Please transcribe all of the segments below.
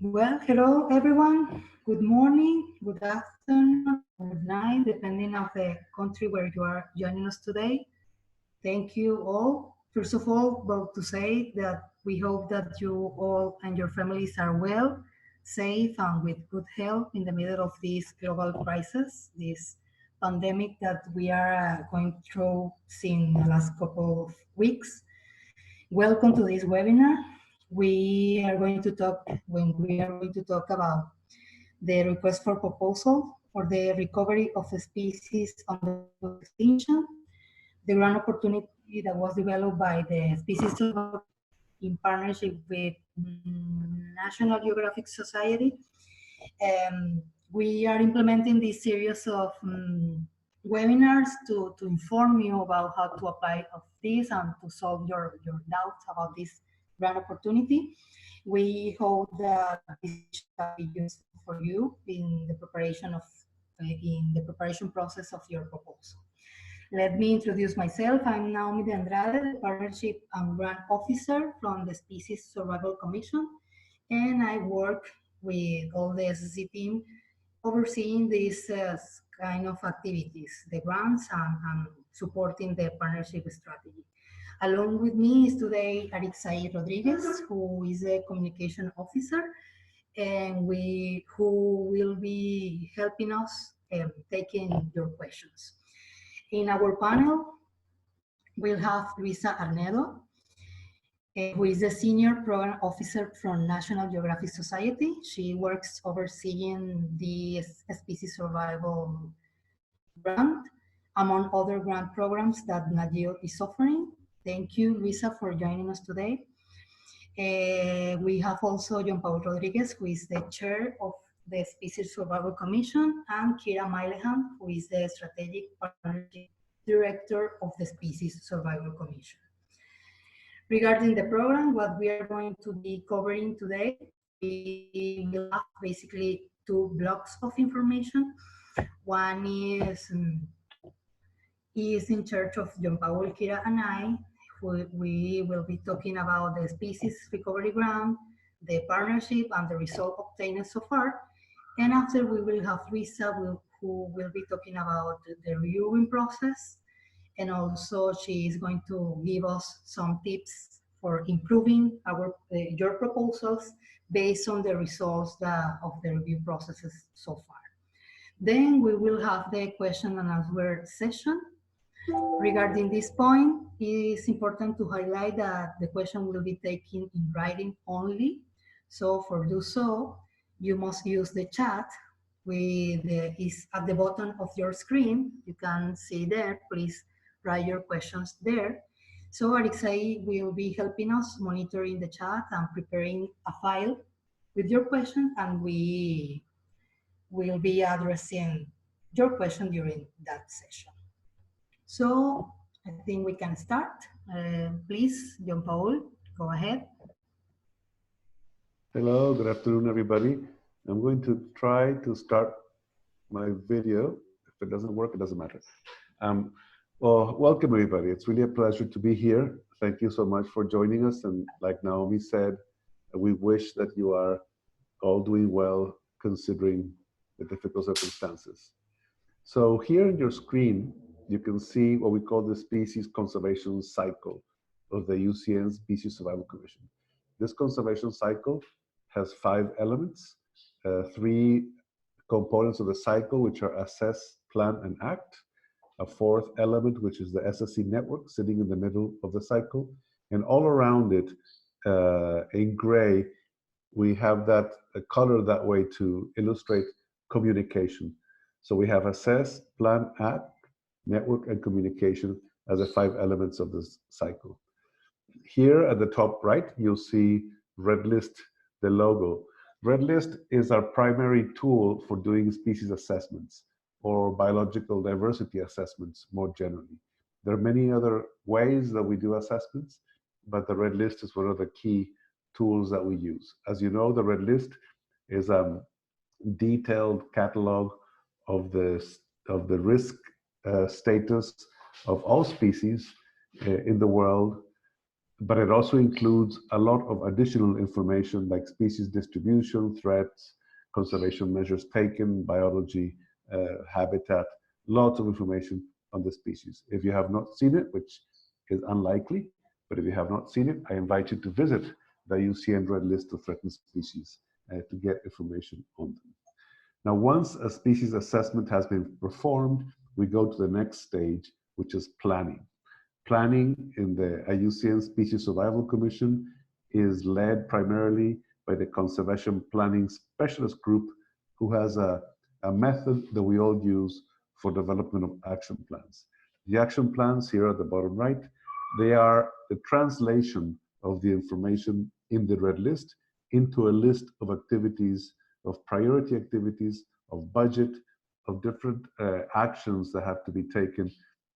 Well, hello everyone. Good morning, good afternoon, or good night, depending on the country where you are joining us today. Thank you all. First of all, well, to say that we hope that you all and your families are well, safe, and with good health in the middle of this global crisis, this pandemic that we are going through since the last couple of weeks. Welcome to this webinar. We are going to talk about the request for proposal for the recovery of a species under extinction, the grand opportunity that was developed by the Species Survival in partnership with National Geographic Society. We are implementing this series of webinars to inform you about how to apply of this and to solve your doubts about this grand opportunity. We hope that this shall be useful for you in the preparation process of your proposal. Let me introduce myself. I'm Naomi de Andrade, the Partnership and Grant Officer from the Species Survival Commission, and I work with all the SSC team overseeing these kind of activities, the grants and supporting the partnership strategy. Along with me is today Arnedo Rodríguez, who is a communication officer, and who will be helping us taking your questions. In our panel, we'll have Luisa Arnedo, who is a senior program officer from National Geographic Society. She works overseeing the species survival grant, among other grant programs that NAGIO is offering. Thank you, Luisa, for joining us today. We have also John Paul Rodríguez, who is the chair of the Species Survival Commission, and Kira Mileham, who is the strategic partnership director of the Species Survival Commission. Regarding the program, what we are going to be covering today, we will have basically two blocks of information. One is in charge of John Paul, Kira, and I. We will be talking about the species recovery grant, the partnership, and the result obtained so far. And after, we will have Luisa, who will be talking about the reviewing process. And also, she is going to give us some tips for improving your proposals based on the results of the review processes so far. Then we will have the question and answer session. Regarding this point, it is important to highlight that the question will be taken in writing only. So for do so, you must use the chat is at the bottom of your screen. You can see there, please write your questions there. So Arixai will be helping us monitoring the chat and preparing a file with your question, and we will be addressing your question during that session. So I think we can start. Please, John Paul, go ahead. Hello, good afternoon, everybody. I'm going to try to start my video. If it doesn't work, it doesn't matter. Well, welcome, everybody. It's really a pleasure to be here. Thank you so much for joining us. And like Naomi said, we wish that you are all doing well, considering the difficult circumstances. So here on your screen, you can see what we call the species conservation cycle of the IUCN Species Survival Commission. This conservation cycle has 5 elements, 3 components of the cycle, which are assess, plan, and act. A 4th element, which is the SSC network, sitting in the middle of the cycle. And all around it, in gray, we have that color that way to illustrate communication. So we have assess, plan, act, network, and communication as the 5 elements of this cycle. here at the top right, you'll see RedList, the logo. RedList is our primary tool for doing species assessments or biological diversity assessments more generally. There are many other ways that we do assessments, but the RedList is one of the key tools that we use. As you know, the RedList is a detailed catalog of the risk status of all species in the world, but it also includes a lot of additional information like species distribution, threats, conservation measures taken, biology, habitat, lots of information on the species. If you have not seen it, which is unlikely, but if you have not seen it, I invite you to visit the IUCN Red List of Threatened Species to get information on them. Now, once a species assessment has been performed, we go to the next stage, which is planning. Planning in the IUCN Species Survival Commission is led primarily by the Conservation Planning Specialist Group, who has a method that we all use for development of action plans. The action plans here at the bottom right, they are the translation of the information in the red list into a list of activities, of priority activities, of budget, of different actions that have to be taken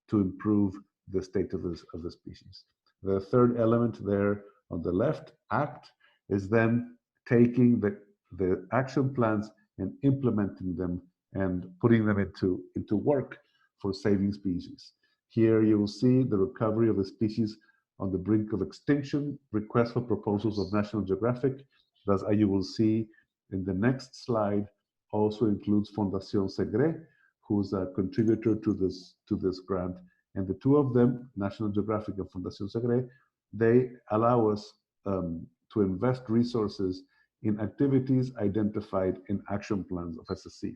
to improve the state of the species. The third element there on the left, act, is then taking the action plans and implementing them and putting them into work for saving species. Here you will see the recovery of a species on the brink of extinction, request for proposals of National Geographic. Thus, as you will see in the next slide, also includes Fundación Segre, who's a contributor to this grant. And the two of them, National Geographic and Fundación Segre, they allow us to invest resources in activities identified in action plans of SSC.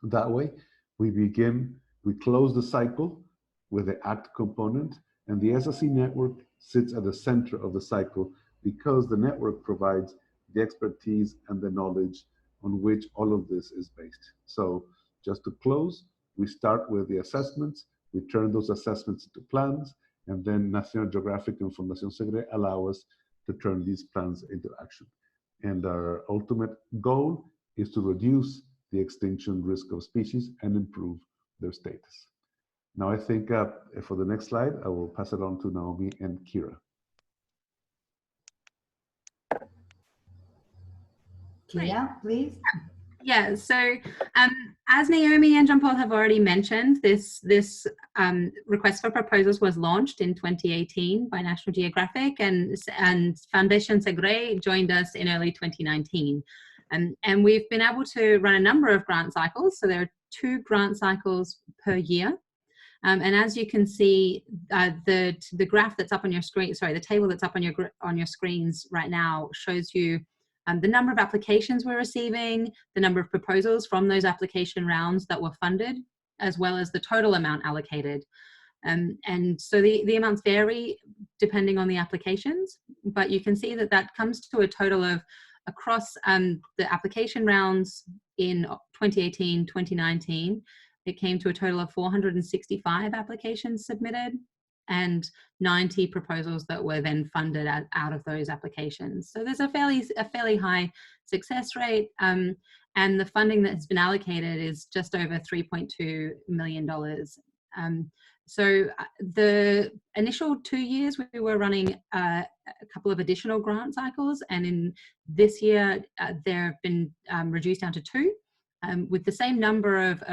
That way, we close the cycle with the ACT component, and the SSC network sits at the center of the cycle because the network provides the expertise and the knowledge on which all of this is based. So just to close, we start with the assessments, we turn those assessments into plans, and then National Geographic and Fundación Segre allow us to turn these plans into action. And our ultimate goal is to reduce the extinction risk of species and improve their status. Now I think for the next slide, I will pass it on to Naomi and Kira. Kira, please. Yeah, so as Naomi and Jean-Paul have already mentioned, this request for proposals was launched in 2018 by National Geographic, and Foundation Segre joined us in early 2019. And we've been able to run a number of grant cycles, so there are 2 grant cycles per year. And as you can see, the graph that's up on your screen, sorry, the table that's up on your screens right now shows you the number of applications we're receiving, the number of proposals from those application rounds that were funded, as well as the total amount allocated. And so the amounts vary depending on the applications, but you can see that that comes to a total of, across the application rounds in 2018, 2019, it came to a total of 465 applications submitted and 90 proposals that were then funded out of those applications. So there's a fairly high success rate, and the funding that has been allocated is just over $3.2 million. So the initial 2 years we were running a couple of additional grant cycles, and in this year there have been reduced down to 2, with the same number of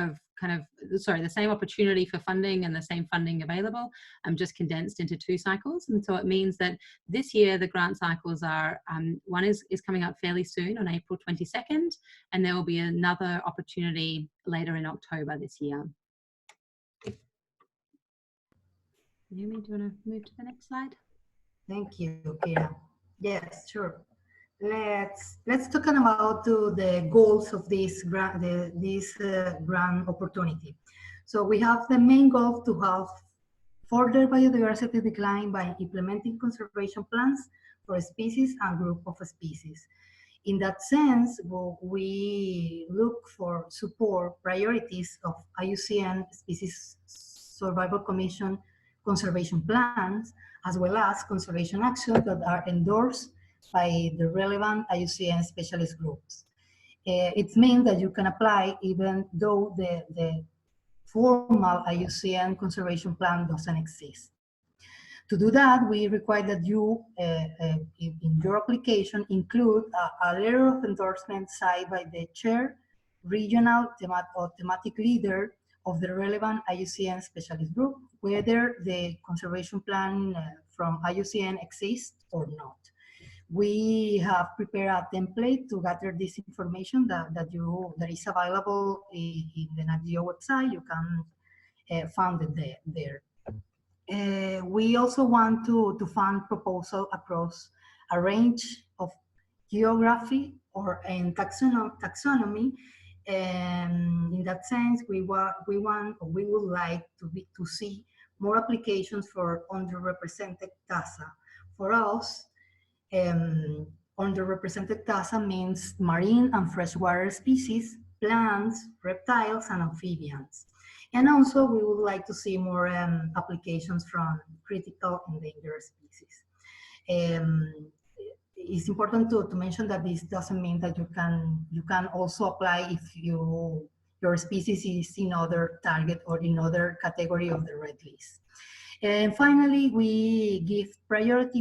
the same opportunity for funding and the same funding available, just condensed into 2 cycles. And so it means that this year the grant cycles are, one is coming up fairly soon on April 22nd, and there will be another opportunity later in October this year. Naomi, do you want to move to the next slide? Thank you, Kira. Yes, sure. Let's talk about the goals of this grant, grant opportunity. So we have the main goal to have further biodiversity decline by implementing conservation plans for a species and group of species. In that sense, we look for support priorities of IUCN Species Survival Commission conservation plans, as well as conservation actions that are endorsed by the relevant IUCN specialist groups. It means that you can apply even though the formal IUCN conservation plan doesn't exist. To do that, we require that you, in your application, include a letter of endorsement signed by the chair, regional or thematic leader of the relevant IUCN specialist group, whether the conservation plan from IUCN exists or not. We have prepared a template to gather this information that is available in the NatGeo website. You can find it there. We also want to fund proposals across a range of geography and taxonomy. And in that sense, we would like to see more applications for underrepresented taxa. For us, underrepresented taxa means marine and freshwater species, plants, reptiles, and amphibians. And also, we would like to see more applications from critical endangered species. It's important to mention that this doesn't mean that you can also apply if your species is in other target or in other category of the red list. And finally, we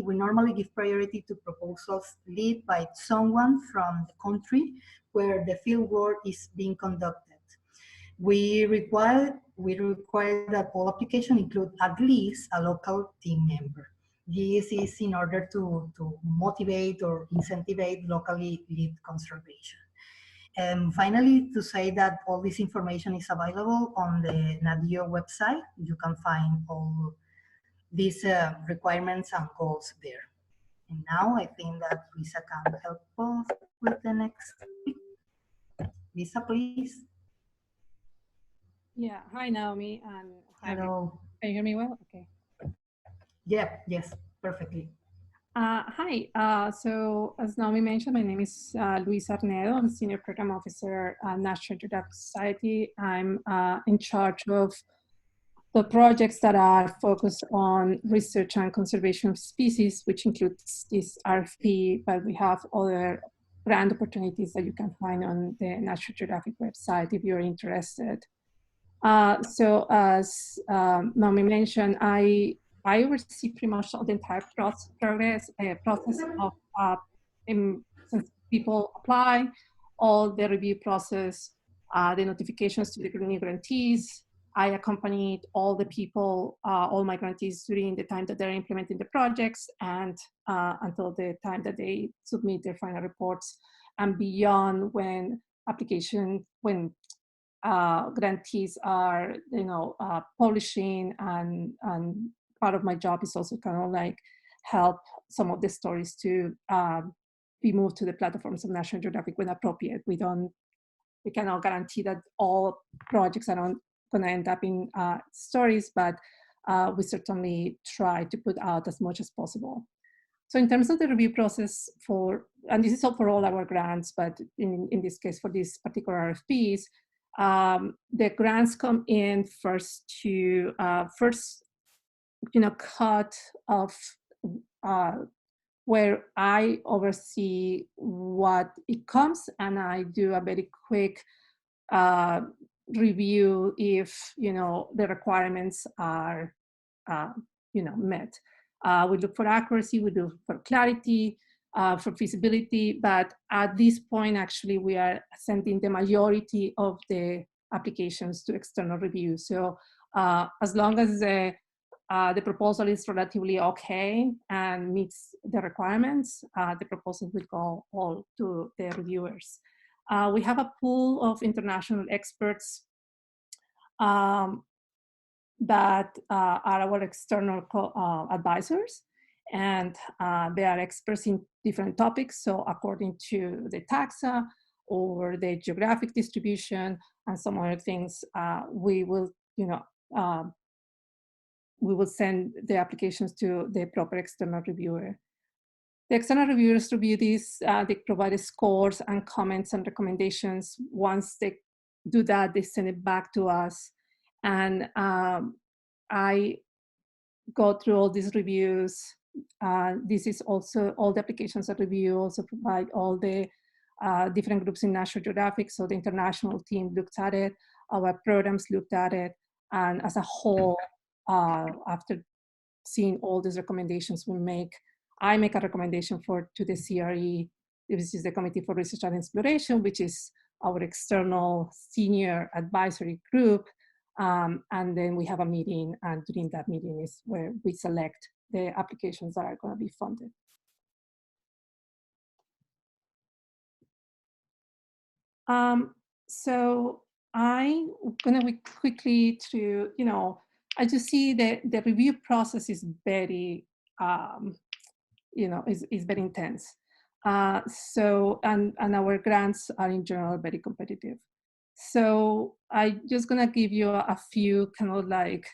normally give priority to proposals led by someone from the country where the field work is being conducted. We require that all applications include at least a local team member. This is in order to motivate or incentivize locally led conservation. And finally, to say that all this information is available on the NatGeo website. You can find all these requirements and goals there. And now I think that Luisa can help us with the next. Luisa, please. Yeah, hi Naomi, and hi. Hello. Can you hear me well? Okay. Yeah, yes, perfectly. Hi, so as Naomi mentioned, my name is Luisa Arnedo. I'm Senior Program Officer at National Geographic Society. I'm in charge of the projects that are focused on research and conservation of species, which includes this RFP, but we have other grant opportunities that you can find on the National Geographic website if you're interested. So as Naomi mentioned, I oversee pretty much the entire process of since people apply, all the review process, the notifications to the new grantees. I accompanied all the people, all my grantees during the time that they're implementing the projects and until the time that they submit their final reports and beyond when grantees are, publishing and part of my job is also kind of like help some of the stories to be moved to the platforms of National Geographic when appropriate. We cannot guarantee that all projects are going to end up in stories, but we certainly try to put out as much as possible. So in terms of the review process and this is all for all our grants, but in this case for these particular RFPs, the grants come in first cut of where I oversee what it comes, and I do a very quick review if the requirements are met. We look for accuracy, we look for clarity, for feasibility, but at this point, actually, we are sending the majority of the applications to external review. So as long as the proposal is relatively okay and meets the requirements, the proposal will go all to the reviewers. We have a pool of international experts that are our external advisors, and they are experts in different topics. So according to the taxa or the geographic distribution and some other things, we will send the applications to the proper external reviewer. The external reviewers review these, they provide scores and comments and recommendations. Once they do that, they send it back to us. And I go through all these reviews. This is also all the applications are reviewed, also provide all the different groups in National Geographic. So the international team looked at it, our programs looked at it, and as a whole, after seeing all these recommendations, I make a recommendation to the CRE. This is the Committee for Research and Exploration, which is our external senior advisory group. And then we have a meeting, and during that meeting is where we select the applications that are going to be funded. So I'm going to quickly to, as you see, the review process is very, is very intense. So, and our grants are in general very competitive. So I'm just going to give you a few kind of like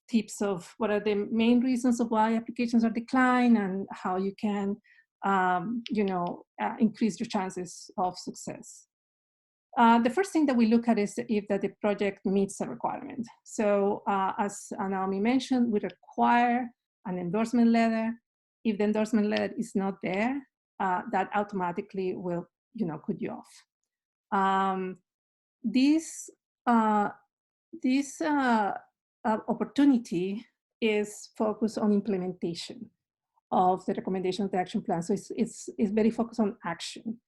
tips of what are the main reasons of why applications are declined and how you can, increase your chances of success. The first thing that we look at is if that the project meets a requirement. So as Naomi mentioned, we require an endorsement letter. If the endorsement letter is not there, that automatically will, cut you off. This opportunity is focused on implementation of the recommendation of the action plan. So it's very focused on action.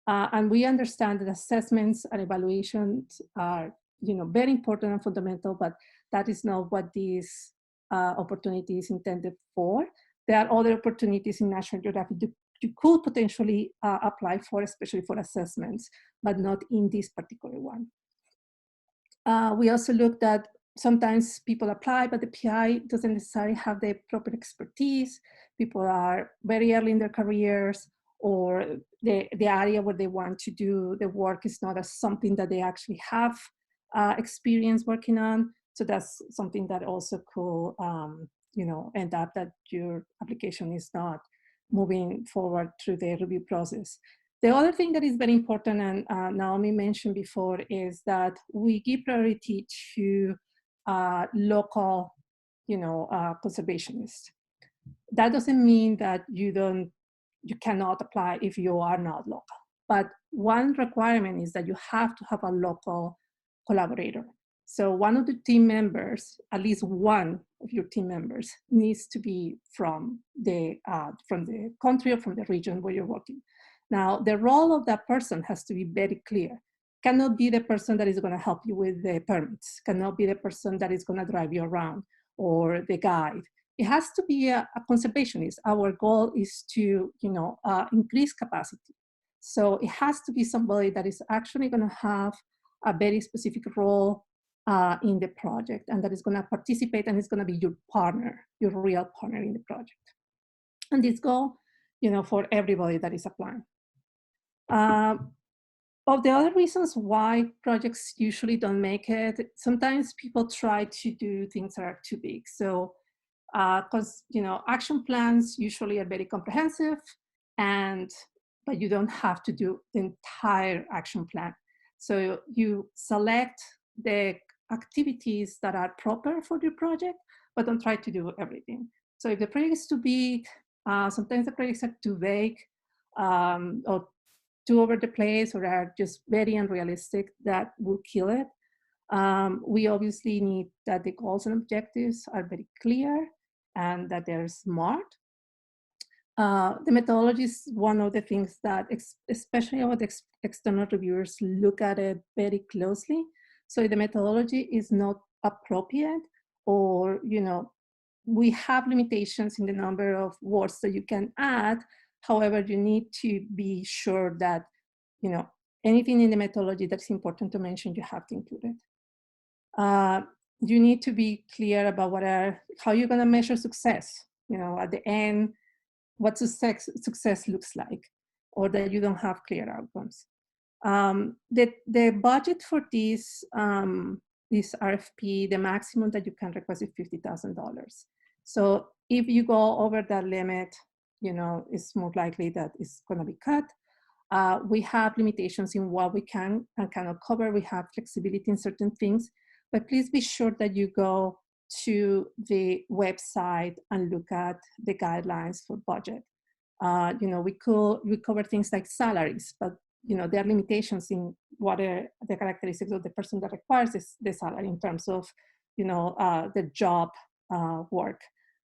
And we understand that assessments and evaluations are, very important and fundamental, but that is not what this opportunity is intended for. There are other opportunities in National Geographic you could potentially apply for, especially for assessments, but not in this particular one. We also looked at sometimes people apply, but the PI doesn't necessarily have the proper expertise. People are very early in their careers, or the area where they want to do the work is not as something that they actually have experience working on. So that's something that also could, end up that your application is not moving forward through the review process. The other thing that is very important, and Naomi mentioned before, is that we give priority to local, conservationists. That doesn't mean that you cannot apply if you are not local. But one requirement is that you have to have a local collaborator. So one of the team members, at least one of your team members, needs to be from the country or from the region where you're working. Now, the role of that person has to be very clear. Cannot be the person that is going to help you with the permits. Cannot be the person that is going to drive you around or the guide. It has to be a conservationist. Our goal is to, increase capacity. So it has to be somebody that is actually going to have a very specific role in the project, and that is going to participate and is going to be your partner, your real partner in the project. And this goal, for everybody that is applying. Of the other reasons why projects usually don't make it, sometimes people try to do things that are too big. So, because action plans usually are very comprehensive, but you don't have to do the entire action plan. So you select the activities that are proper for your project, but don't try to do everything. So if the project is too big, sometimes the projects are too vague or too over the place, or are just very unrealistic, that will kill it. We obviously need that the goals and objectives are very clear and that they're smart. The methodology is one of the things that, especially our external reviewers, look at it very closely. So if the methodology is not appropriate, or we have limitations in the number of words that you can add. However, you need to be sure that anything in the methodology that's important to mention, you have to include it. You need to be clear about how you're going to measure success. At the end, what success looks like, or that you don't have clear outcomes. The budget for this RFP, the maximum that you can request is $50,000. So if you go over that limit, it's more likely that it's going to be cut. We have limitations in what we can and cannot cover. We have flexibility in certain things, but please be sure that you go to the website and look at the guidelines for budget. We cover things like salaries, but there are limitations in what are the characteristics of the person that requires the salary in terms of the job work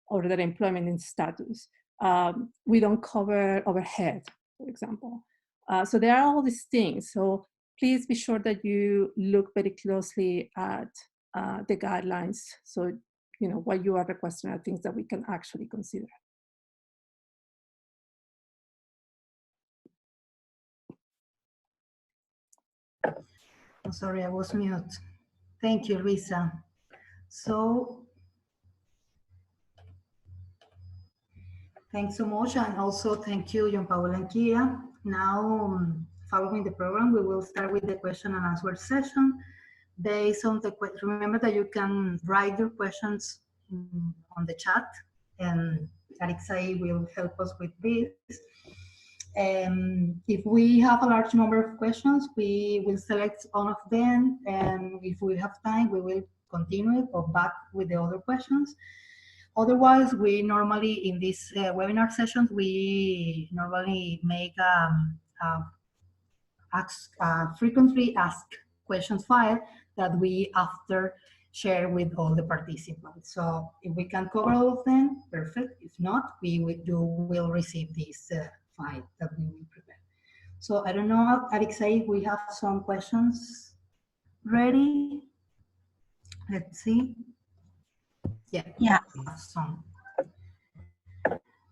or their employment and status. We don't cover overhead, for example. So there are all these things. So please be sure that you look very closely at the guidelines. So what you are requesting are things that we can actually consider. Oh, sorry, I was mute. Thank you, Luisa. So, thanks so much, and also thank you, John Paul and Kia. Now, following the program, we will start with the question and answer session. Based on the question, remember that you can write your questions on the chat, and Alexei will help us with this. If we have a large number of questions, we will select one of them, and if we have time, we will continue or back with the other questions. Otherwise, we normally, in these webinar sessions, we normally make frequently asked questions file that we after share with all the participants. So if we can cover all of them, perfect. If not, you will receive this file that we will prepare. So I don't know, Alexei, if we have some questions ready. Let's see. Yeah. We have some.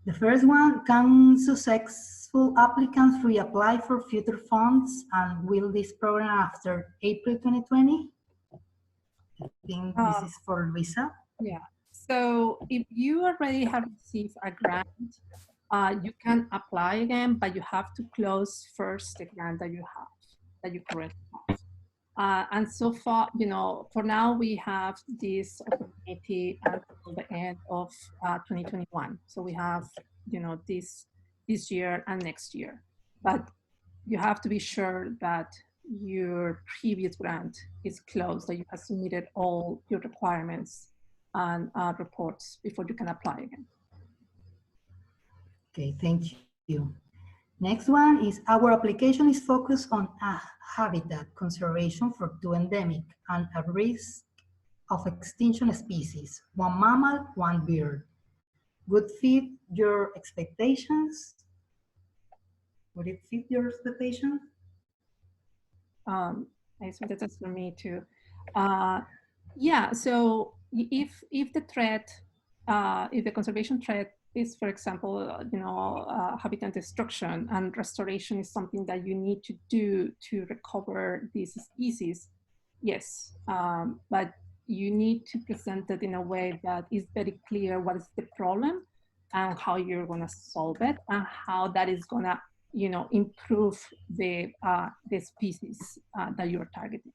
The first one, can successful applicants reapply for future funds, and will this program after April 2020? I think this is for Luisa. Yeah, so if you already have received a grant, you can apply again, but you have to close first the grant that you currently have. And so far, for now, we have this opportunity until the end of 2021. So we have, this year and next year. But you have to be sure that your previous grant is closed, that you have submitted all your requirements and reports before you can apply again. Okay, thank you. Next one is, our application is focused on habitat conservation for two endemic and a risk of extinction species, one mammal, one bird. Would fit your expectations? Would it fit your expectations? I think that's for me too. Yeah, so if the threat, if the conservation threat is, for example, habitat destruction, and restoration is something that you need to do to recover these species, yes, but you need to present it in a way that is very clear what is the problem and how you're going to solve it and how that is going to improve the species that you're targeting.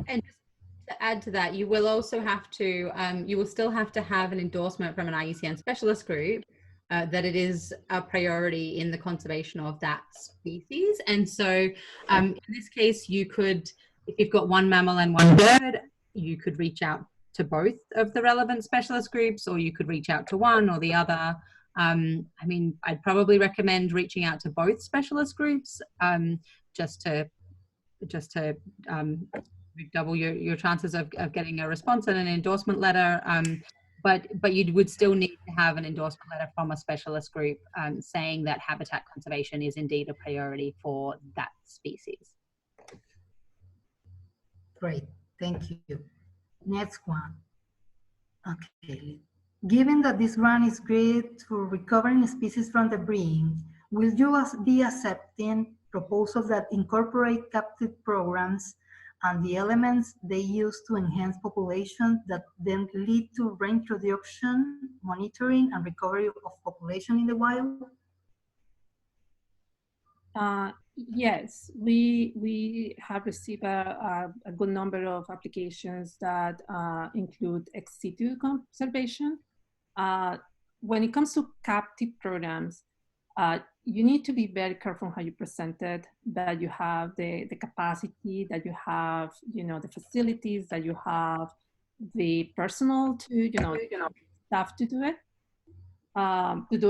And just to add to that, you will also have to, you will still have to have an endorsement from an IUCN specialist group that it is a priority in the conservation of that species. And so in this case, you could, if you've got one mammal and one bird, you could reach out to both of the relevant specialist groups, or you could reach out to one or the other. I mean, I'd probably recommend reaching out to both specialist groups just to double your chances of getting a response and an endorsement letter. But you would still need to have an endorsement letter from a specialist group saying that habitat conservation is indeed a priority for that species. Great, thank you. Next one. Okay. Given that this grant is great for recovering species from the breeding, will you be accepting proposals that incorporate captive programs and the elements they use to enhance population that then lead to reintroduction, monitoring, and recovery of population in the wild? Yes, we have received a good number of applications that include ex situ conservation. When it comes to captive programs, you need to be very careful how you present it, that you have the capacity, that you have the facilities, that you have the personnel to, staff to do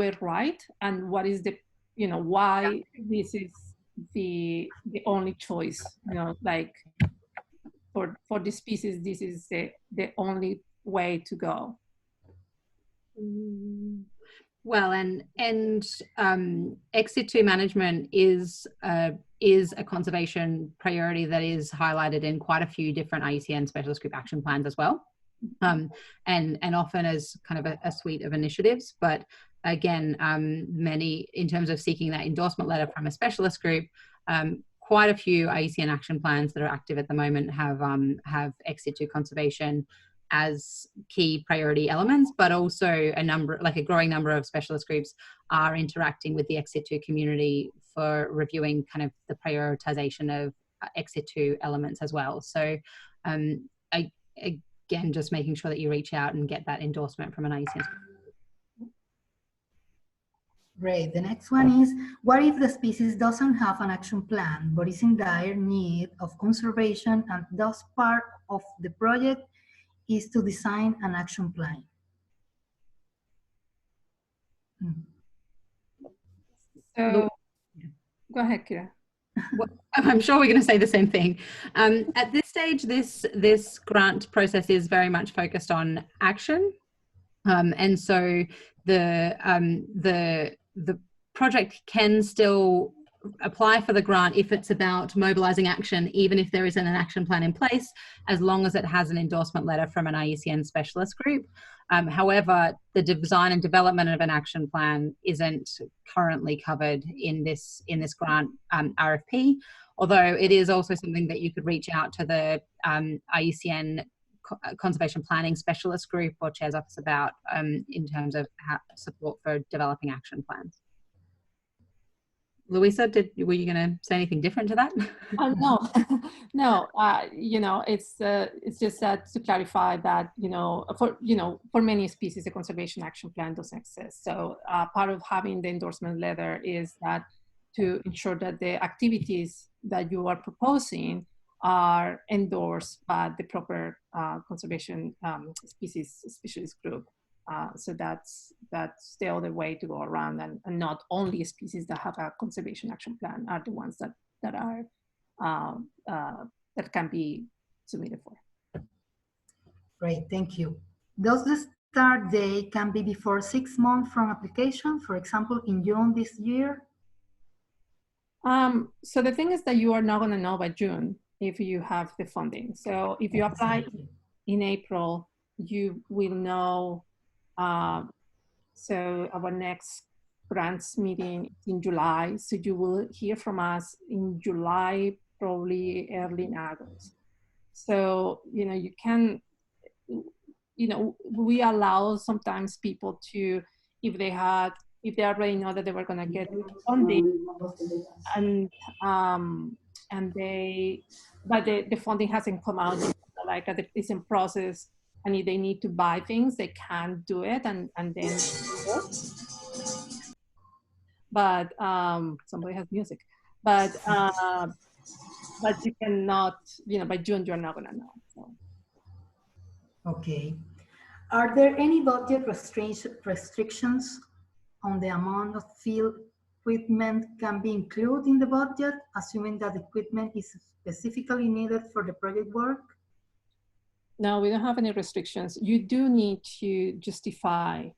it right, and what is the, why this is the only choice, like for the species, this is the only way to go. Well, and exit 2 management is a conservation priority that is highlighted in quite a few different IUCN specialist group action plans as well, and often as kind of a suite of initiatives. But again, many, in terms of seeking that endorsement letter from a specialist group, quite a few IUCN action plans that are active at the moment have exit 2 conservation as key priority elements, but also a growing number of specialist groups are interacting with the exit 2 community for reviewing kind of the prioritization of exit 2 elements as well. So again, just making sure that you reach out and get that endorsement from an IUCN. Great. The next one is, what if the species doesn't have an action plan, but is in dire need of conservation, and thus part of the project is to design an action plan? So, go ahead, Kira. Well, I'm sure we're going to say the same thing. At this stage, this grant process is very much focused on action, and so the project can still apply for the grant if it's about mobilizing action, even if there isn't an action plan in place, as long as it has an endorsement letter from an IUCN specialist group. However, the design and development of an action plan isn't currently covered in this grant RFP, although it is also something that you could reach out to the IUCN conservation planning specialist group or chair's office about in terms of support for developing action plans. Luisa, were you going to say anything different to that? No, no. It's just that to clarify that for many species, the conservation action plan doesn't exist. So part of having the endorsement letter is that to ensure that the activities that you are proposing are endorsed by the proper conservation species specialist group. So that's the other way to go around, and not only species that have a conservation action plan are the ones that can be submitted for. Great, thank you. Does the start date can be before 6 months from application, for example, in June this year? So the thing is that you are not going to know by June if you have the funding. So if you apply in April, you will know. So our next grants meeting in July. So you will hear from us in July, probably early in August. So, you can, we allow sometimes people to, if they already know that they were going to get funding, but the funding hasn't come out, like it's in process. And if they need to buy things, they can do it and then. But somebody has music. But you cannot, by June you're not gonna know. So. Okay. Are there any budget restrictions on the amount of field equipment can be included in the budget, assuming that equipment is specifically needed for the project work? No, we don't have any restrictions. You do need to justify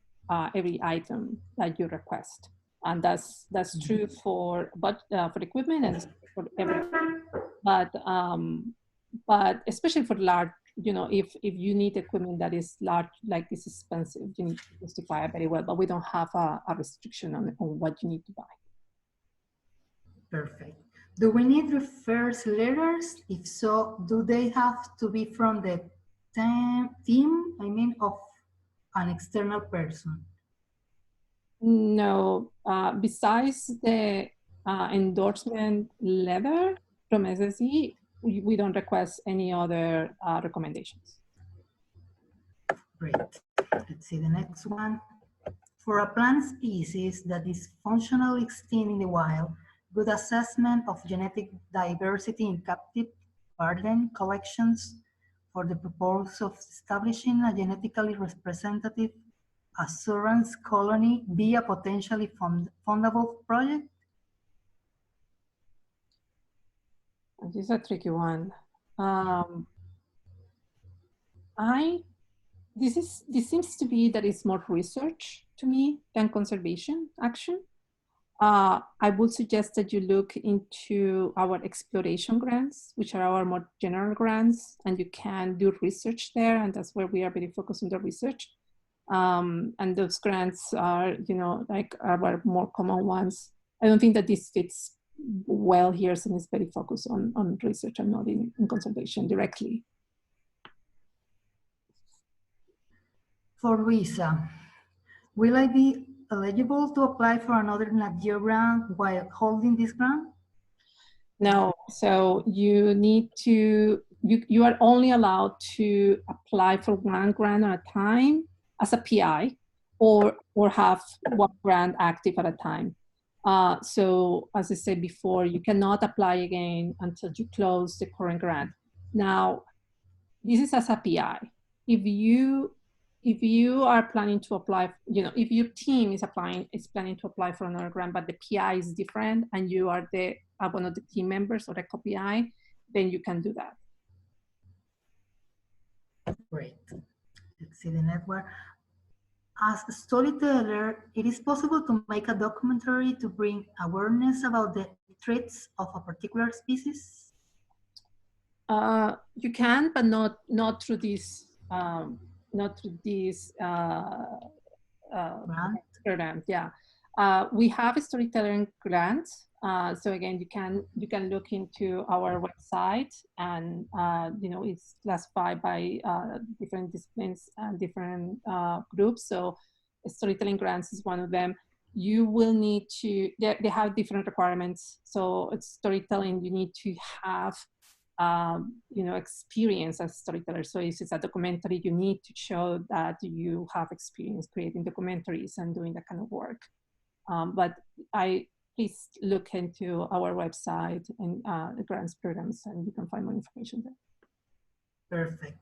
every item that you request, and that's true for equipment and for everything. But especially for large, if you need equipment that is large, like this expensive, you need to justify it very well. But we don't have a restriction on what you need to buy. Perfect. Do we need reference letters? If so, do they have to be from the team, of an external person? No, besides the endorsement letter from SSE, we don't request any other recommendations. Great. Let's see the next one. For a plant species that is functionally extinct in the wild, good assessment of genetic diversity in captive garden collections for the purpose of establishing a genetically representative assurance colony be a potentially fundable project? This is a tricky one. This seems to be that it's more research to me than conservation action. I would suggest that you look into our exploration grants, which are our more general grants, and you can do research there, and that's where we are very focused on the research. And those grants are, like our more common ones. I don't think that this fits well here, since it's very focused on research and not in conservation directly. For Luisa, will I be eligible to apply for another Nat Geo grant while holding this grant? No, so you need to, you are only allowed to apply for one grant at a time as a PI, or have one grant active at a time. So as I said before, you cannot apply again until you close the current grant. Now, this is as a PI. If you are planning to apply, if your team is planning to apply for another grant, but the PI is different and you are one of the team members or a co-PI, then you can do that. Great. Let's see the network. As a storyteller, it is possible to make a documentary to bring awareness about the threats of a particular species? You can, but not through this program. Yeah, we have a storytelling grant. So again, you can look into our website, and it's classified by different disciplines and different groups. So storytelling grants is one of them. You will need to, they have different requirements. So it's storytelling, you need to have experience as a storyteller. So if it's a documentary, you need to show that you have experience creating documentaries and doing that kind of work. But please look into our website and the grants programs, and you can find more information there. Perfect.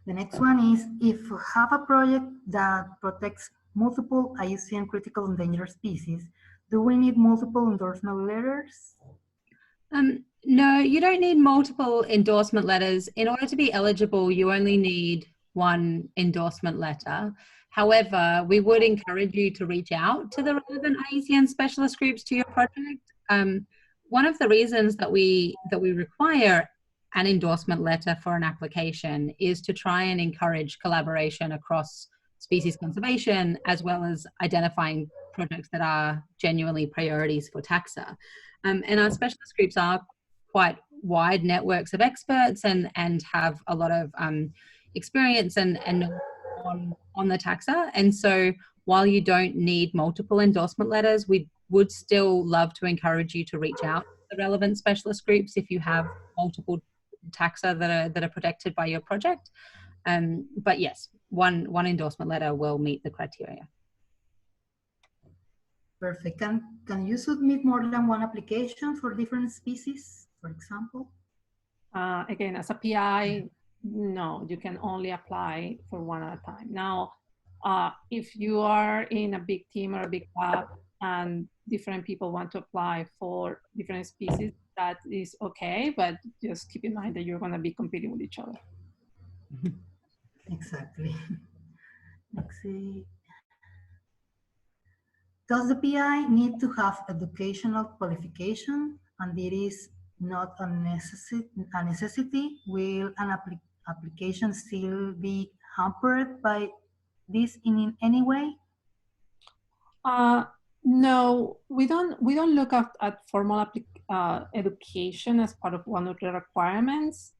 The next one is, if you have a project that protects multiple IUCN critical endangered species, do we need multiple endorsement letters? No, you don't need multiple endorsement letters. In order to be eligible, you only need one endorsement letter. However, we would encourage you to reach out to the relevant IUCN specialist groups to your project. One of the reasons that we require an endorsement letter for an application is to try and encourage collaboration across species conservation, as well as identifying projects that are genuinely priorities for taxa. And our specialist groups are quite wide networks of experts and have a lot of experience and on the taxa. And so while you don't need multiple endorsement letters, we would still love to encourage you to reach out to the relevant specialist groups if you have multiple taxa that are protected by your project. But yes, one endorsement letter will meet the criteria. Perfect. Can you submit more than one application for different species, for example? Again, as a PI, no, you can only apply for one at a time. Now, if you are in a big team or a big lab and different people want to apply for different species, that is okay, but just keep in mind that you're going to be competing with each other. Exactly. Let's see. Does the PI need to have educational qualification, and it is not a necessity? Will an application still be hampered by this in any way? No, we don't look at formal education as part of one of the requirements,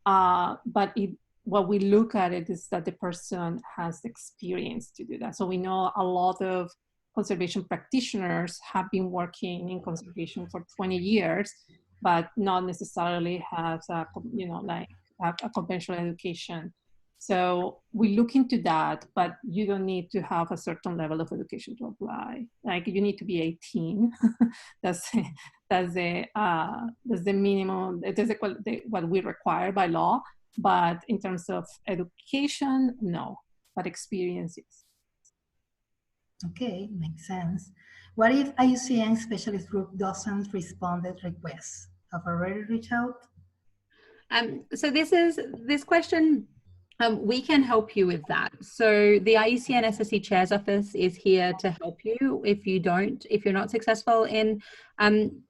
but what we look at it is that the person has the experience to do that. So we know a lot of conservation practitioners have been working in conservation for 20 years, but not necessarily have a conventional education. So we look into that, but you don't need to have a certain level of education to apply. Like, you need to be 18. that's the minimum. That's what we require by law. But in terms of education, no, but experiences. Okay, makes sense. What if IUCN specialist group doesn't respond to requests? Have already reached out? So this question, we can help you with that. So the IUCN SSC Chair's Office is here to help you if you're not successful in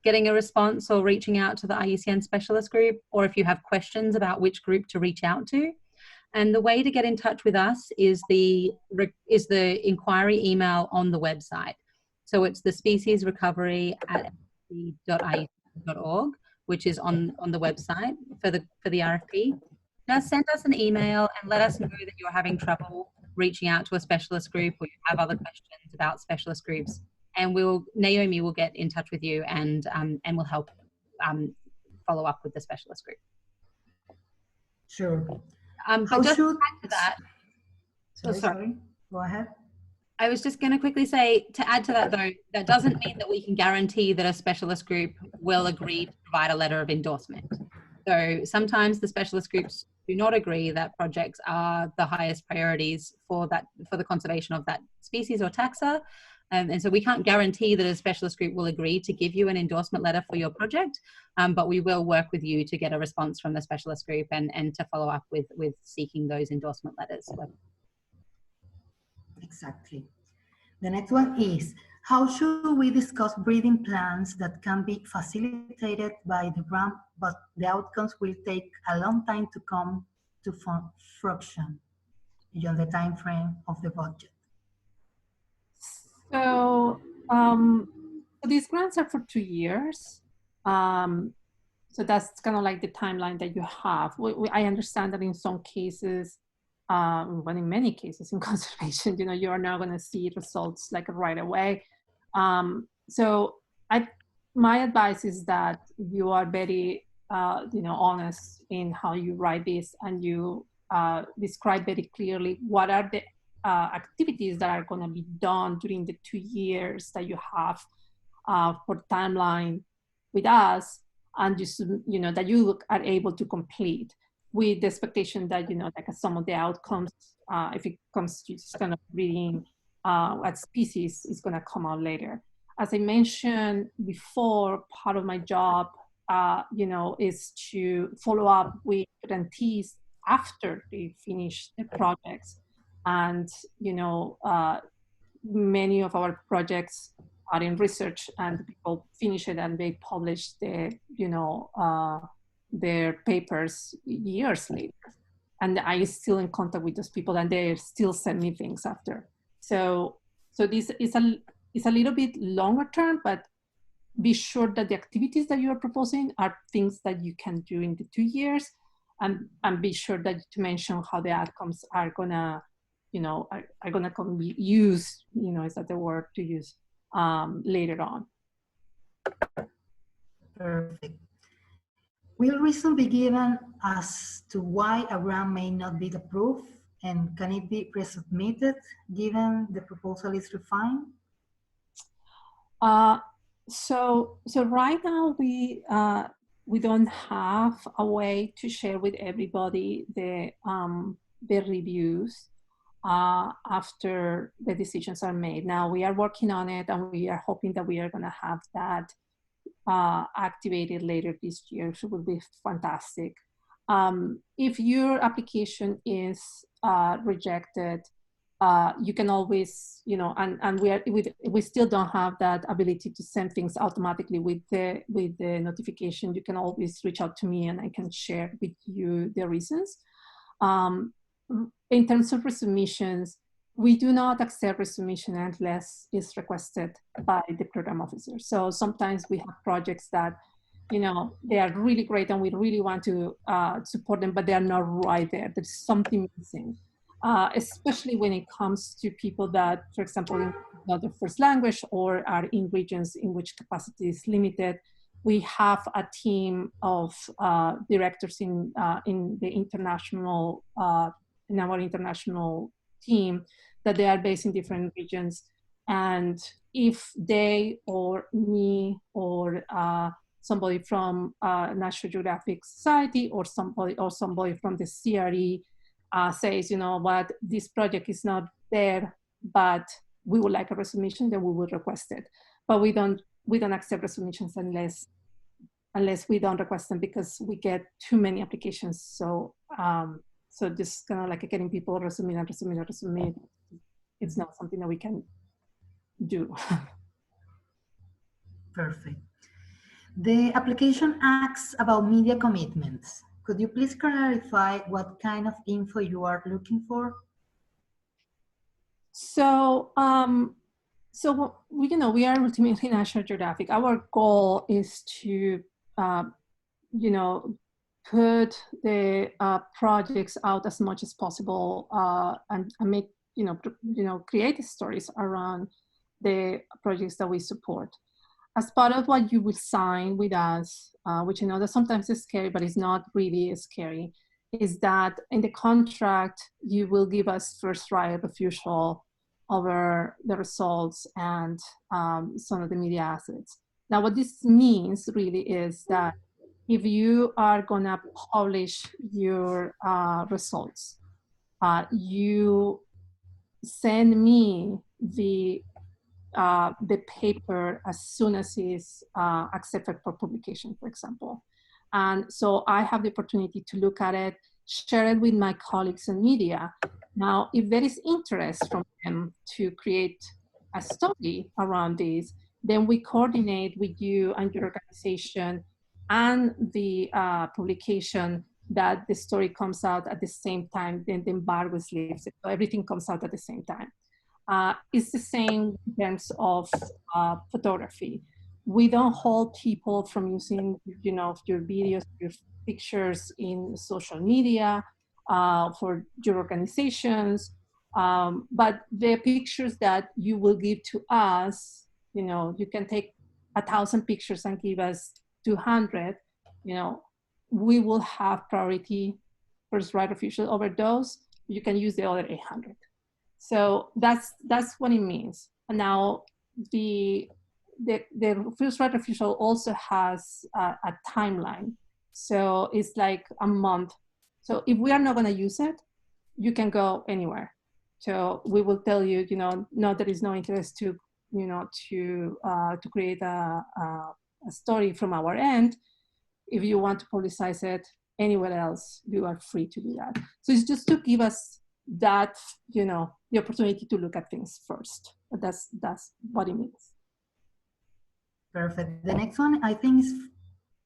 getting a response or reaching out to the IUCN specialist group, or if you have questions about which group to reach out to. And the way to get in touch with us is the inquiry email on the website. So it's the speciesrecovery@ssc.iucn.org, which is on the website for the RFP. Just send us an email and let us know that you're having trouble reaching out to a specialist group, or you have other questions about specialist groups, and Naomi will get in touch with you and will help follow up with the specialist group. Sure. But just to add to that, sorry. Go ahead. I was just going to quickly say, to add to that though, that doesn't mean that we can guarantee that a specialist group will agree to provide a letter of endorsement. So sometimes the specialist groups do not agree that projects are the highest priorities for the conservation of that species or taxa. And so we can't guarantee that a specialist group will agree to give you an endorsement letter for your project, but we will work with you to get a response from the specialist group and to follow up with seeking those endorsement letters. Exactly. The next one is, how should we discuss breeding plans that can be facilitated by the grant, but the outcomes will take a long time to come to fruition beyond the time frame of the budget? So these grants are for 2 years. So that's kind of like the timeline that you have. I understand that in some cases, but in many cases in conservation, you are not going to see results like right away. So my advice is that you are very, honest in how you write this, and you describe very clearly what are the activities that are going to be done during the 2 years that you have for timeline with us, and just that you are able to complete, with the expectation that like some of the outcomes, if it comes to just kind of breeding at species, is going to come out later. As I mentioned before, part of my job is to follow up with grantees after they finish the projects. And, many of our projects are in research, and people finish it and they publish their papers years later. And I still in contact with those people, and they still send me things after. So this is a little bit longer term, but be sure that the activities that you are proposing are things that you can do in the 2 years, and be sure that to mention how the outcomes are gonna, are gonna be used, is that the word to use later on. Perfect. Will reason be given as to why a grant may not be approved, and can it be resubmitted given the proposal is refined? So right now we don't have a way to share with everybody the reviews after the decisions are made. Now we are working on it, and we are hoping that we are going to have that activated later this year, which will be fantastic. If your application is rejected, you can always, and we still don't have that ability to send things automatically with the notification. You can always reach out to me, and I can share with you the reasons. In terms of resubmissions, we do not accept resubmission unless it's requested by the program officer. So sometimes we have projects that, they are really great and we really want to support them, but they are not right there. There's something missing, especially when it comes to people that, for example, not their first language or are in regions in which capacity is limited. We have a team of directors in the international, in our international team, that they are based in different regions. And if they or me or somebody from National Geographic Society or somebody from the CRE says, you know what, this project is not there, but we would like a resubmission, then we would request it. But we don't accept resubmissions unless we don't request them, because we get too many applications. So so just kind of like getting people resubmit. It's not something that we can do. Perfect. The application asks about media commitments. Could you please clarify what kind of info you are looking for? So, so we are ultimately National Geographic. Our goal is to, put the projects out as much as possible and make, create stories around the projects that we support. As part of what you will sign with us, which I know that sometimes is scary, but it's not really scary, is that in the contract, you will give us first right of refusal over the results and some of the media assets. Now, what this means really is that if you are gonna publish your results, you send me the paper as soon as it's accepted for publication, for example. And so I have the opportunity to look at it, share it with my colleagues in media. Now, if there is interest from them to create a study around this, then we coordinate with you and your organization and the publication that the story comes out at the same time, then the embargo is lifted. So everything comes out at the same time. It's the same in terms of photography. We don't hold people from using, your videos, your pictures in social media for your organizations. But the pictures that you will give to us, you can take 1,000 pictures and give us 200, we will have priority first right of refusal over those. You can use the other 800. So that's what it means. And now the first right of refusal also has a timeline. So it's like a month. So if we are not going to use it, you can go anywhere. So we will tell you, no, there is no interest to, to create a story from our end. If you want to publicize it anywhere else, you are free to do that. So it's just to give us that, the opportunity to look at things first. That's what it means. Perfect. The next one, I think, is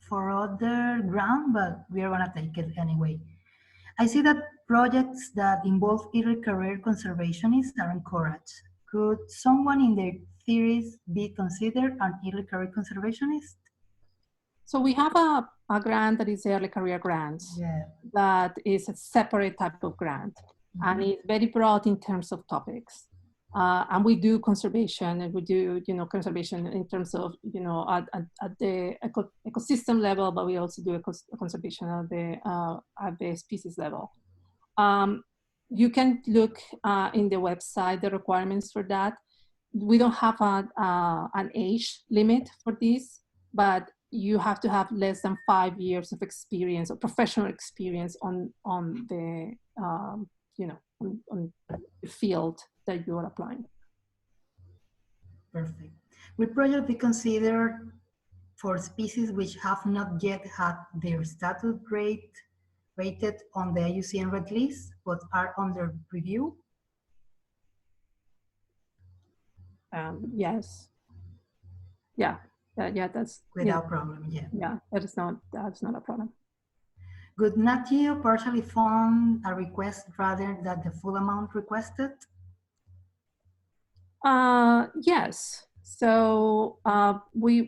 for other ground, but we are gonna take it anyway. I see that projects that involve early career conservationists are encouraged. Could someone in their theories be considered an early career conservationist? So we have a grant that is early career grants. Yeah. That is a separate type of grant. Mm-hmm. And it's very broad in terms of topics. And we do conservation, and we do, conservation in terms of, at the ecosystem level, but we also do conservation at the species level. You can look in the website, the requirements for that. We don't have an age limit for this, but you have to have less than 5 years of experience or professional experience on the, on the field that you are applying. Perfect. Will projects be considered for species which have not yet had their status rated on the IUCN Red List, but are under review? Yes. Yeah. That's without problem. Yeah, that's not a problem. Could NatGeo partially fund a request rather than the full amount requested? Yes. So we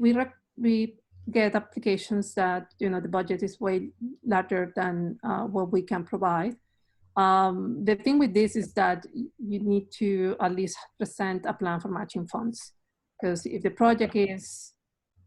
get applications that the budget is way larger than what we can provide. The thing with this is that you need to at least present a plan for matching funds, because if the project is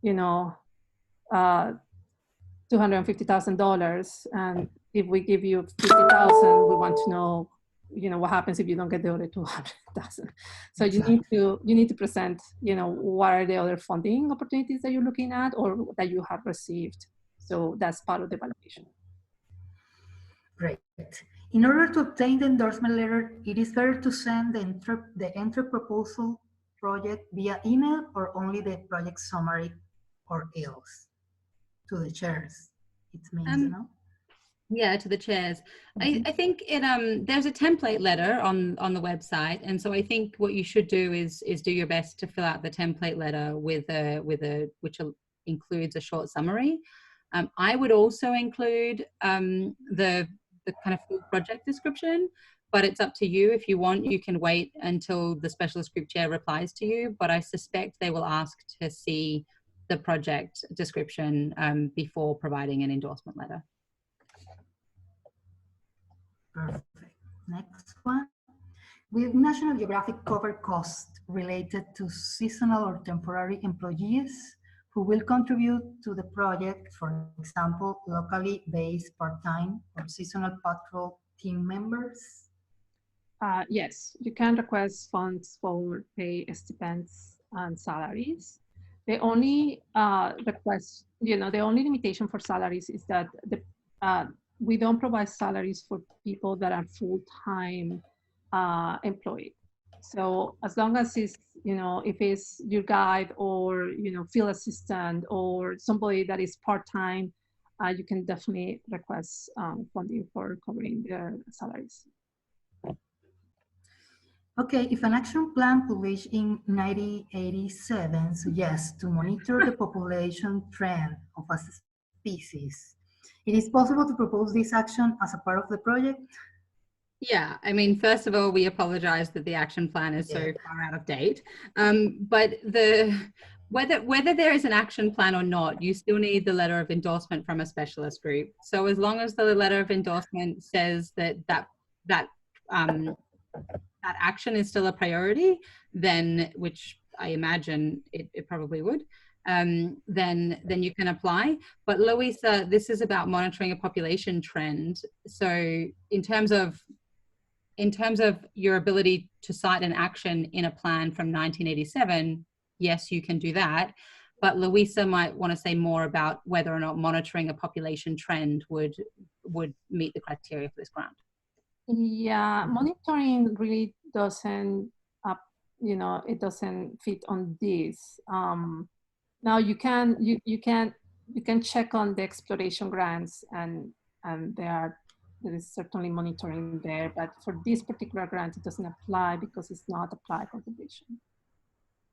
$250,000, and if we give you $50,000, we want to know what happens if you don't get the other 200,000? So Exactly. you need to present, what are the other funding opportunities that you're looking at or that you have received. So that's part of the evaluation. Great. In order to obtain the endorsement letter, it is better to send the entry proposal project via email or only the project summary or else to the chairs. It means, Yeah, to the chairs. I think it there's a template letter on the website, and so I think what you should do is do your best to fill out the template letter with a which includes a short summary. I would also include the kind of full project description, but it's up to you. If you want, you can wait until the specialist group chair replies to you, but I suspect they will ask to see the project description before providing an endorsement letter. Perfect. Next one. Will National Geographic cover costs related to seasonal or temporary employees who will contribute to the project, for example, locally based part-time or seasonal patrol team members? Yes, you can request funds for pay, stipends, and salaries. The only request, the only limitation for salaries is that we don't provide salaries for people that are full-time employed. So as long as it's, if it's your guide or, field assistant or somebody that is part-time, you can definitely request funding for covering their salaries. Okay, if an action plan published in 1987 suggests to monitor the population trend of a species, it is possible to propose this action as a part of the project? Yeah, I mean, first of all, we apologize that the action plan is so far out of date. But whether there is an action plan or not, you still need the letter of endorsement from a specialist group. So as long as the letter of endorsement says that action is still a priority, then, which I imagine it probably would, then you can apply. But Luisa, this is about monitoring a population trend. So in terms of your ability to cite an action in a plan from 1987, yes, you can do that. But Luisa might want to say more about whether or not monitoring a population trend would meet the criteria for this grant. Yeah, monitoring really doesn't, it doesn't fit on this. Now you can check on the exploration grants and there is certainly monitoring there, but for this particular grant, it doesn't apply because it's not applied conservation.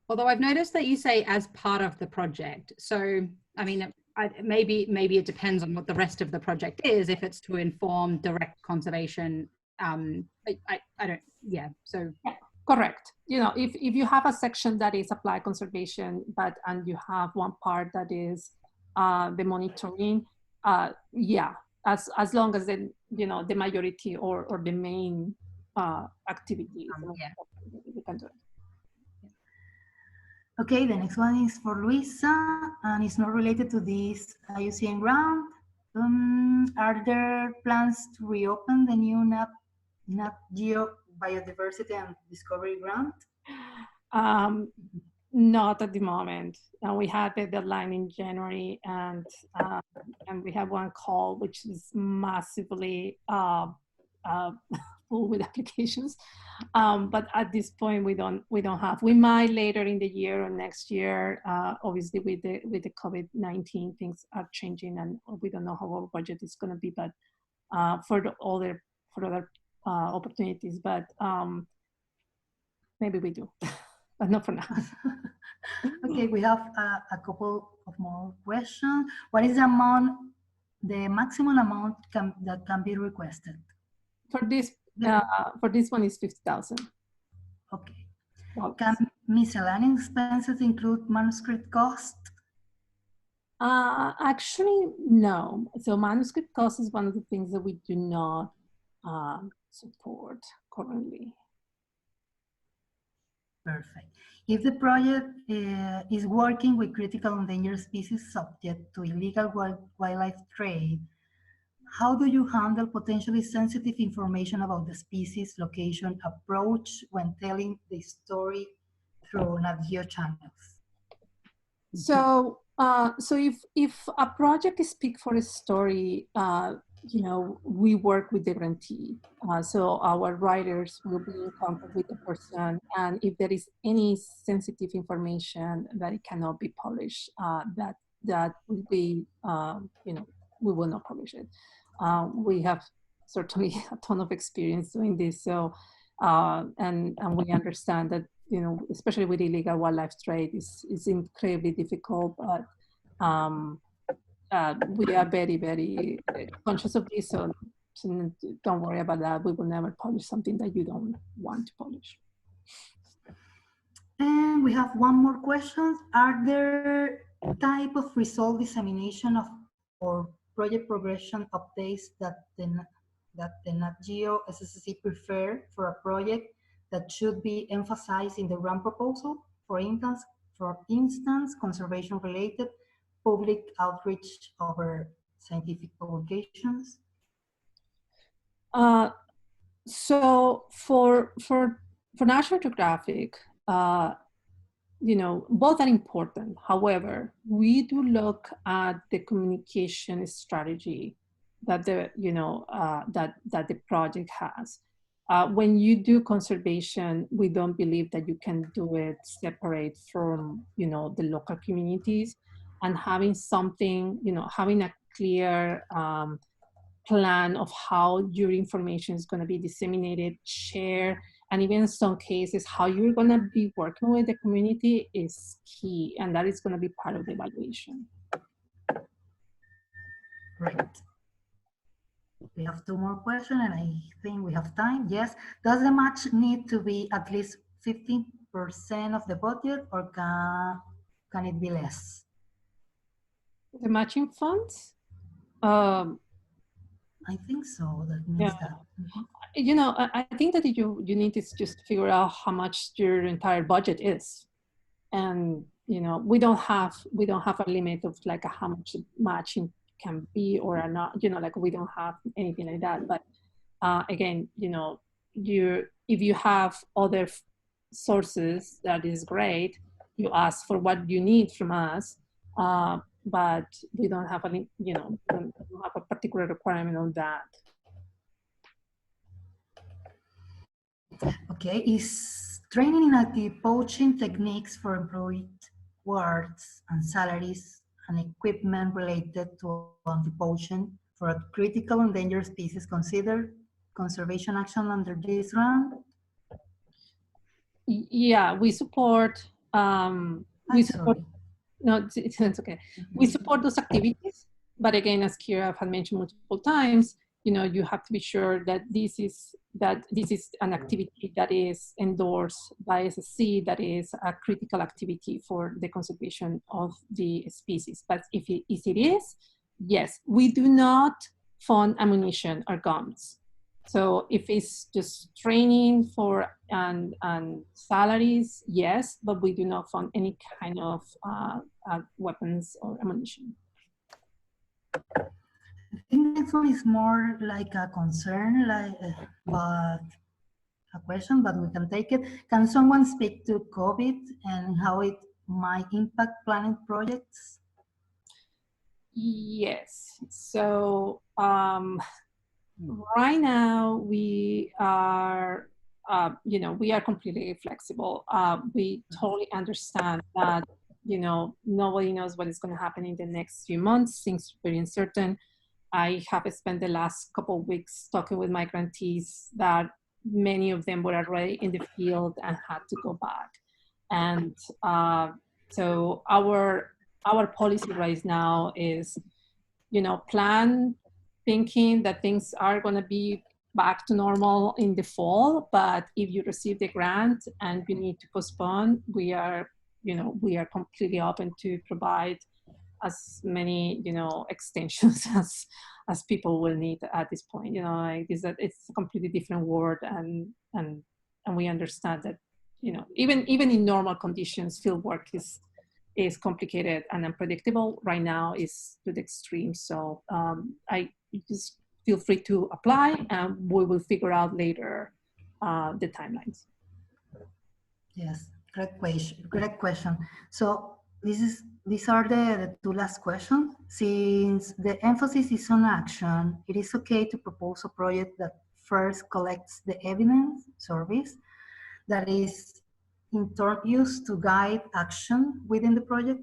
Although I've noticed that you say as part of the project. So, I mean, maybe it depends on what the rest of the project is. If it's to inform direct conservation, I don't, yeah, so. Correct. If you have a section that is applied conservation, and you have one part that is the monitoring, yeah, as long as the majority or the main activity, we can do it. Okay, the next one is for Luisa, and it's not related to this IUCN grant. Are there plans to reopen the new Nat Geo Biodiversity and Discovery grant? Not at the moment. We had the deadline in January, and we have one call which is massively full with applications. But at this point, we don't have. We might later in the year or next year. Obviously, with the COVID-19, things are changing, and we don't know how our budget is going to be. But for other opportunities, but maybe we do, but not for now. Okay, we have a couple of more questions. What is the maximum amount that can be requested? For this one is 50,000. Okay. Can miscellaneous expenses include manuscript cost? Actually, no. So manuscript cost is one of the things that we do not support currently. Perfect. If the project is working with critical endangered species subject to illegal wildlife trade, how do you handle potentially sensitive information about the species, location, approach when telling the story through Nat Geo channels? So, if a project is picked for a story, you know, we work with the grantee. So our writers will be in contact with the person, and if there is any sensitive information that it cannot be published, that will be, you know, we will not publish it. We have certainly a ton of experience doing this, so and we understand that, you know, especially with illegal wildlife trade, is incredibly difficult, but we are very, very conscious of this, so don't worry about that. We will never publish something that you don't want to publish. And we have one more question. Are there type of result dissemination of or project progression updates that the Nat Geo SSC prefer for a project that should be emphasized in the grant proposal? For instance, conservation related public outreach over scientific publications? So for National Geographic, you know, both are important. However, we do look at the communication strategy that the, you know, that the project has. When you do conservation, we don't believe that you can do it separate from, you know, the local communities, and having something, you know, having a clear plan of how your information is going to be disseminated, shared, and even in some cases, how you're going to be working with the community is key, and that is going to be part of the evaluation. Right. We have two more questions, and I think we have time. Yes. Does the match need to be at least 15% of the budget, or can it be less? The matching funds? I think so. That means that. You know, I think that you need to just figure out how much your entire budget is, and you know, we don't have a limit of like how much matching can be or not. You know, like we don't have anything like that. But again, you know, if you have other sources, that is great. You ask for what you need from us. But we don't have any, you know, don't have a particular requirement on that. Okay, is training in anti-poaching techniques for employed wards and salaries and equipment related to anti-poaching for a critical endangered species considered conservation action under this grant? Yeah, we support. No, it's okay. We support those activities, but again, as Kira had mentioned multiple times, you know, you have to be sure that this is an activity that is endorsed by SSC, that is a critical activity for the conservation of the species. But if it is, yes, we do not fund ammunition or guns. So if it's just training for and salaries, yes, but we do not fund any kind of weapons or ammunition. I think this one is more like a concern, but a question, but we can take it. Can someone speak to COVID and how it might impact planning projects? Yes. So right now we are, you know, we are completely flexible. We totally understand that, you know, nobody knows what is going to happen in the next few months. Things are very uncertain. I have spent the last couple of weeks talking with my grantees that many of them were already in the field and had to go back. And so our policy right now is, you know, plan thinking that things are going to be back to normal in the fall, but if you receive the grant and you need to postpone, we are, you know, we are completely open to provide as many, you know, extensions as people will need at this point. You know, like it's a completely different world, and we understand that, you know, even in normal conditions, field work is complicated and unpredictable. Right now is to the extreme. So I just feel free to apply, and we will figure out later the timelines. Yes, great question. Great question. So these are the two last questions. Since the emphasis is on action, it is okay to propose a project that first collects the evidence surveys that is in turn used to guide action within the project?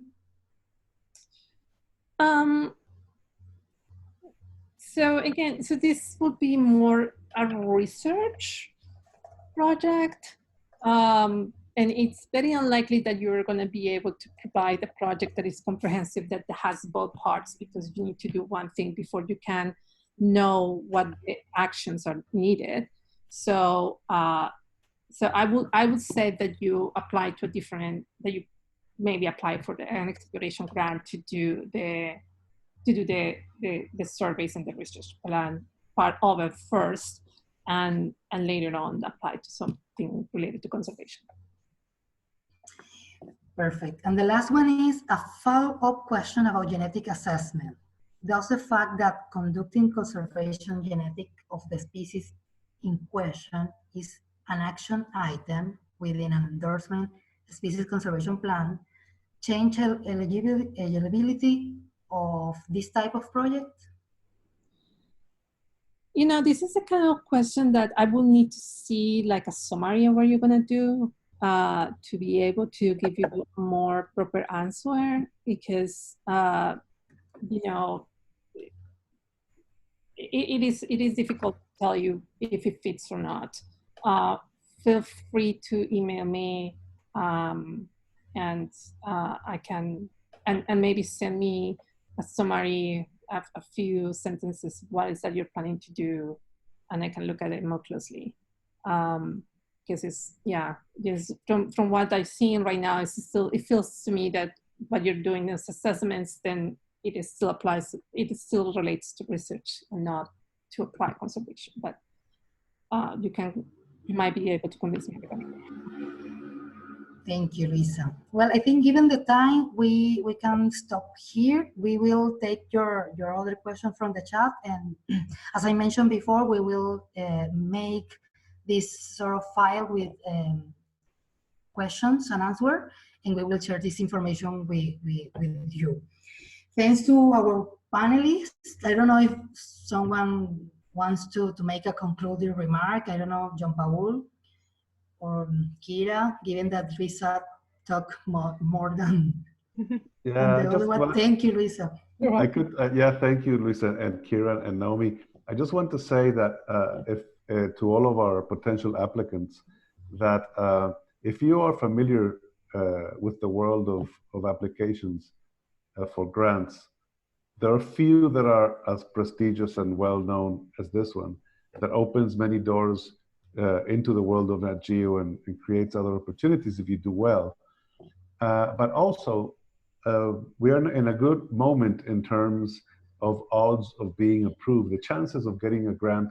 So again, so this would be more a research project. And it's very unlikely that you're going to be able to provide a project that is comprehensive, that has both parts, because you need to do one thing before you can know what the actions are needed. So, so I would say that you apply to a different, that you maybe apply for an exploration grant to do the surveys and the research plan part of it first, and later on apply to something related to conservation. Perfect. And the last one is a follow-up question about genetic assessment. Does the fact that conducting conservation genetic of the species in question is an action item within an endorsement species conservation plan change eligibility of this type of project? You know, this is the kind of question that I will need to see like a summary of what you're going to do to be able to give you a more proper answer, because, you know, it is difficult to tell you if it fits or not. Feel free to email me and I can, and maybe send me a summary of a few sentences, what is that you're planning to do, and I can look at it more closely. Because it's, yeah, just from what I've seen right now, it's still, it feels to me that what you're doing is assessments, then it is still applies, it still relates to research and not to apply conservation. But you might be able to convince me. Thank you, Luisa. Well, I think given the time, we can stop here. We will take your other question from the chat. And as I mentioned before, we will make this sort of file with questions and answers, and we will share this information with you. Thanks to our panelists. I don't know if someone wants to make a concluding remark. I don't know, John Paul or Kira, given that Luisa talked more than the other one. Thank you, Luisa. I could, yeah, thank you, Luisa and Kira and Naomi. I just want to say that to all of our potential applicants, that if you are familiar with the world of applications for grants, there are few that are as prestigious and well-known as this one, that opens many doors into the world of Nat Geo and creates other opportunities if you do well. But also, we are in a good moment in terms of odds of being approved. The chances of getting a grant,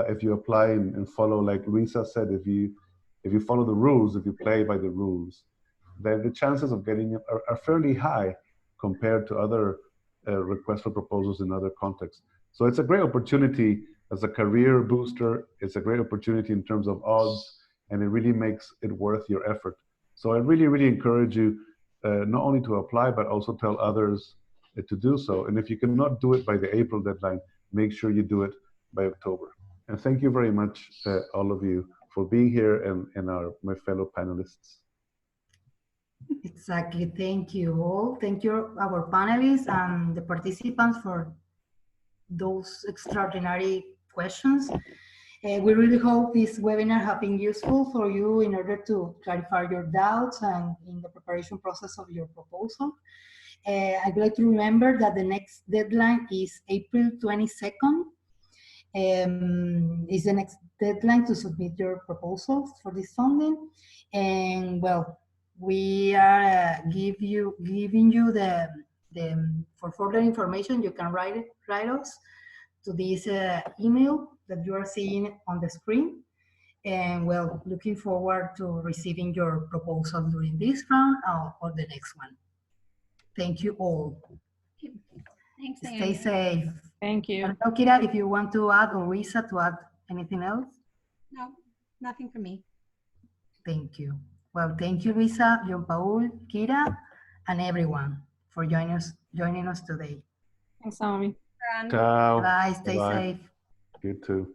if you apply and follow, like Luisa said, if you follow the rules, if you play by the rules, then the chances of getting it are fairly high compared to other requests for proposals in other contexts. So it's a great opportunity as a career booster. It's a great opportunity in terms of odds, and it really makes it worth your effort. So I really, really encourage you not only to apply, but also tell others to do so. And if you cannot do it by the April deadline, make sure you do it by October. And thank you very much, all of you, for being here, and my fellow panelists. Exactly. Thank you all. Thank you, our panelists and the participants, for those extraordinary questions. We really hope this webinar has been useful for you in order to clarify your doubts and in the preparation process of your proposal. I'd like to remember that the next deadline is April 22nd. Is the next deadline to submit your proposals for this funding. And well, we are giving you the for further information, you can write us to this email that you are seeing on the screen. And well, looking forward to receiving your proposal during this round or the next one. Thank you all. Thanks, Stay safe. Thank you. Now, Kira, if you want to add, or Luisa to add anything else? No, nothing for me. Thank you. Well, thank you, Luisa, John Paul, Kira, and everyone for joining us today. Thanks, Naomi. Ciao. Bye, stay Bye-bye. safe. You too.